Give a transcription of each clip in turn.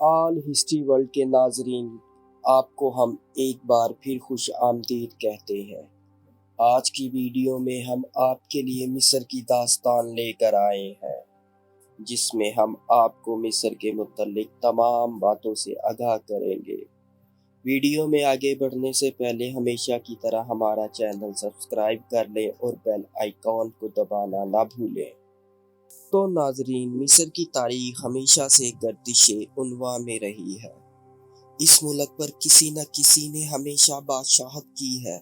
آل history world کے ناظرین، آپ کو ہم ایک بار پھر خوش آمدید کہتے ہیں۔ آج کی ویڈیو میں ہم آپ کے لیے مصر کی داستان لے کر آئے ہیں، جس میں ہم آپ کو مصر کے متعلق تمام باتوں سے آگاہ کریں گے۔ ویڈیو میں آگے بڑھنے سے پہلے ہمیشہ کی طرح ہمارا چینل سبسکرائب کر لیں اور بیل آئیکن کو دبانا نہ بھولیں۔ تو ناظرین، مصر کی تاریخ ہمیشہ سے گردش عنواں میں رہی ہے۔ اس ملک پر کسی نہ کسی نے ہمیشہ بادشاہت کی ہے۔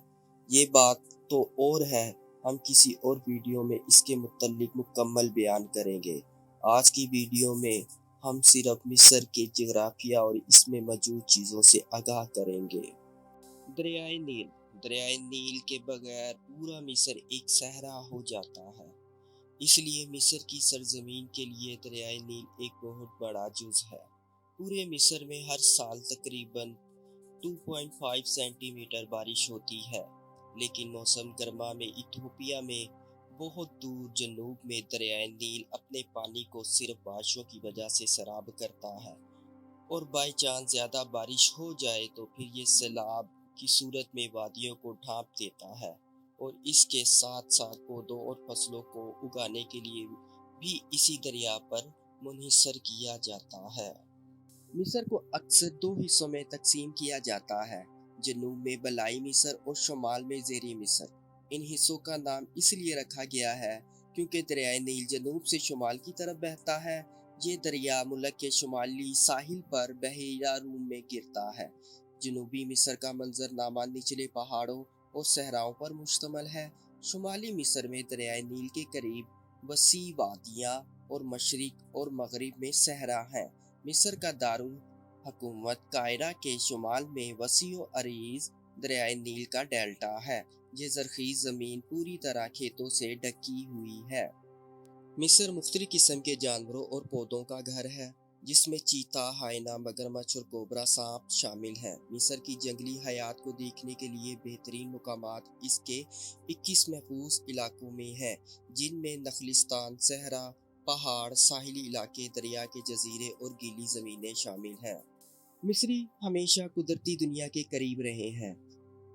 یہ بات تو اور ہے، ہم کسی اور ویڈیو میں اس کے متعلق مکمل بیان کریں گے۔ آج کی ویڈیو میں ہم صرف مصر کے جغرافیہ اور اس میں موجود چیزوں سے آگاہ کریں گے۔ دریائے نیل۔ دریائے نیل کے بغیر پورا مصر ایک صحرا ہو جاتا ہے۔ اس لیے مصر کی سرزمین کے لیے دریائے نیل ایک بہت بڑا جز ہے۔ پورے مصر میں ہر سال تقریباً 2.5 سینٹی میٹر بارش ہوتی ہے، لیکن موسم گرما میں ایتھوپیا میں بہت دور جنوب میں دریائے نیل اپنے پانی کو صرف بارشوں کی وجہ سے سراب کرتا ہے، اور بائی چانس زیادہ بارش ہو جائے تو پھر یہ سیلاب کی صورت میں وادیوں کو ڈھانپ دیتا ہے، اور اس کے ساتھ ساتھ پودوں اور فصلوں کو اگانے کے لیے بھی اسی دریا پر منحصر کیا جاتا ہے۔ مصر کو اکثر دو حصوں میں تقسیم کیا جاتا ہے، جنوب میں بالائی مصر اور شمال میں زیریں مصر۔ ان حصوں کا نام اس لیے رکھا گیا ہے کیونکہ دریائے نیل جنوب سے شمال کی طرف بہتا ہے۔ یہ دریا ملک کے شمالی ساحل پر بحیرہ روم میں گرتا ہے۔ جنوبی مصر کا منظرنامہ نچلے پہاڑوں اور صحراؤں پر مشتمل ہے۔ شمالی مصر میں دریائے نیل کے قریب وسیع وادیاں اور مشرق اور مغرب میں صحرا ہیں۔ مصر کا دارالحکومت قاہرہ کے شمال میں وسیع و عریض دریائے نیل کا ڈیلٹا ہے۔ یہ زرخیز زمین پوری طرح کھیتوں سے ڈھکی ہوئی ہے۔ مصر مختلف قسم کے جانوروں اور پودوں کا گھر ہے، جس میں چیتا، ہائنا، مگرمچھ اور کوبرا سانپ شامل ہیں۔ مصر کی جنگلی حیات کو دیکھنے کے لیے بہترین مقامات اس کے 21 محفوظ علاقوں میں ہیں، جن میں نخلستان، صحرا، پہاڑ، ساحلی علاقے، دریا کے جزیرے اور گیلی زمینیں شامل ہیں۔ مصری ہمیشہ قدرتی دنیا کے قریب رہے ہیں۔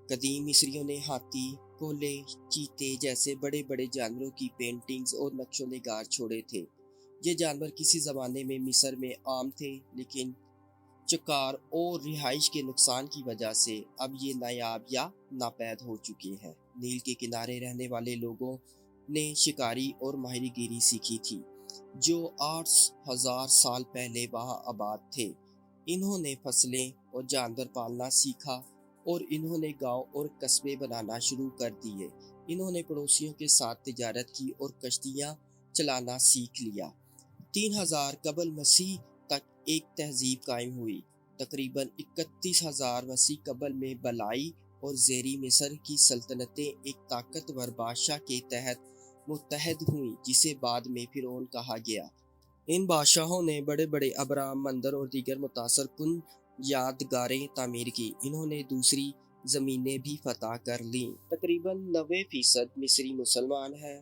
قدیم مصریوں نے ہاتھی، کولے، چیتے جیسے بڑے بڑے جانوروں کی پینٹنگز اور نقش و نگار چھوڑے تھے۔ یہ جانور کسی زمانے میں مصر میں عام تھے، لیکن شکار اور رہائش کے نقصان کی وجہ سے اب یہ نایاب یا ناپید ہو چکے ہیں۔ نیل کے کنارے رہنے والے لوگوں نے شکاری اور ماہی گیری سیکھی تھی، جو 8,000 سال پہلے وہاں آباد تھے۔ انہوں نے فصلیں اور جانور پالنا سیکھا، اور انہوں نے گاؤں اور قصبے بنانا شروع کر دیے۔ انہوں نے پڑوسیوں کے ساتھ تجارت کی اور کشتیاں چلانا سیکھ لیا۔ 3000 قبل مسیح تک ایک تہذیب قائم ہوئی۔ تقریباً 31,000 مسیح قبل میں بالائی اور زیریں مصر کی سلطنتیں ایک طاقتور بادشاہ کے تحت متحد ہوئیں، جسے بعد میں فرعون کہا گیا۔ ان بادشاہوں نے بڑے بڑے ابراج، مندر اور دیگر متاثر کن یادگاریں تعمیر کی۔ انہوں نے دوسری زمینیں بھی فتح کر لیں۔ تقریباً 90% مصری مسلمان ہیں،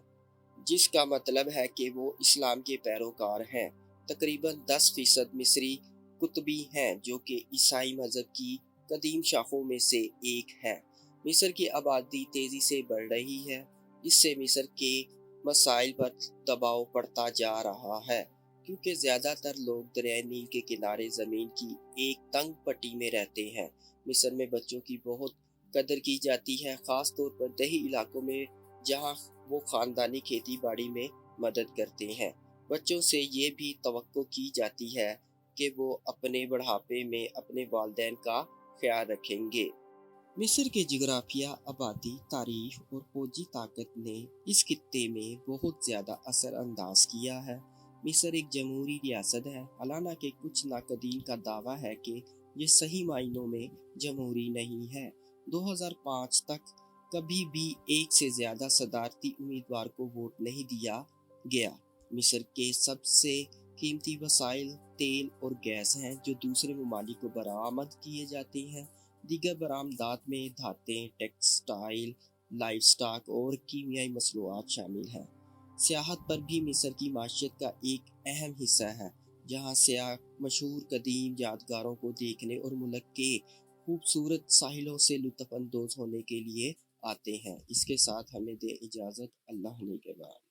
جس کا مطلب ہے کہ وہ اسلام کے پیروکار ہیں۔ تقریباً 10% مصری قطبی ہیں، جو کہ عیسائی مذہب کی قدیم شاخوں میں سے ایک ہے۔ مصر کی آبادی تیزی سے بڑھ رہی ہے، اس سے مصر کے مسائل پر دباؤ پڑتا جا رہا ہے، کیونکہ زیادہ تر لوگ دریائے نیل کے کنارے زمین کی ایک تنگ پٹی میں رہتے ہیں۔ مصر میں بچوں کی بہت قدر کی جاتی ہے، خاص طور پر دیہی علاقوں میں، جہاں وہ خاندانی کھیتی باڑی میں مدد کرتے ہیں۔ بچوں سے یہ بھی توقع کی جاتی ہے کہ وہ اپنے بڑھاپے میں اپنے والدین کا خیال رکھیں گے۔ مصر کے جغرافیہ، آبادی، تاریخ اور فوجی طاقت نے اس خطے میں بہت زیادہ اثر انداز کیا ہے۔ مصر ایک جمہوری ریاست ہے، حالانکہ کچھ ناقدین کا دعویٰ ہے کہ یہ صحیح معنوں میں جمہوری نہیں ہے۔ 2005 تک کبھی بھی ایک سے زیادہ صدارتی امیدوار کو ووٹ نہیں دیا گیا۔ مصر کے سب سے قیمتی وسائل تیل اور گیس ہیں، جو دوسرے ممالک کو برآمد کیے جاتے ہیں۔ دیگر برآمدات میں دھاتیں، ٹیکسٹائل، لائف سٹاک اور کیمیائی مصنوعات شامل ہیں۔ سیاحت پر بھی مصر کی معیشت کا ایک اہم حصہ ہے۔ جہاں سیاح مشہور قدیم یادگاروں کو دیکھنے اور ملک کے خوبصورت ساحلوں سے لطف اندوز ہونے کے لیے آتے ہیں۔ اس کے ساتھ ہمیں دے اجازت، اللہ نگہبان۔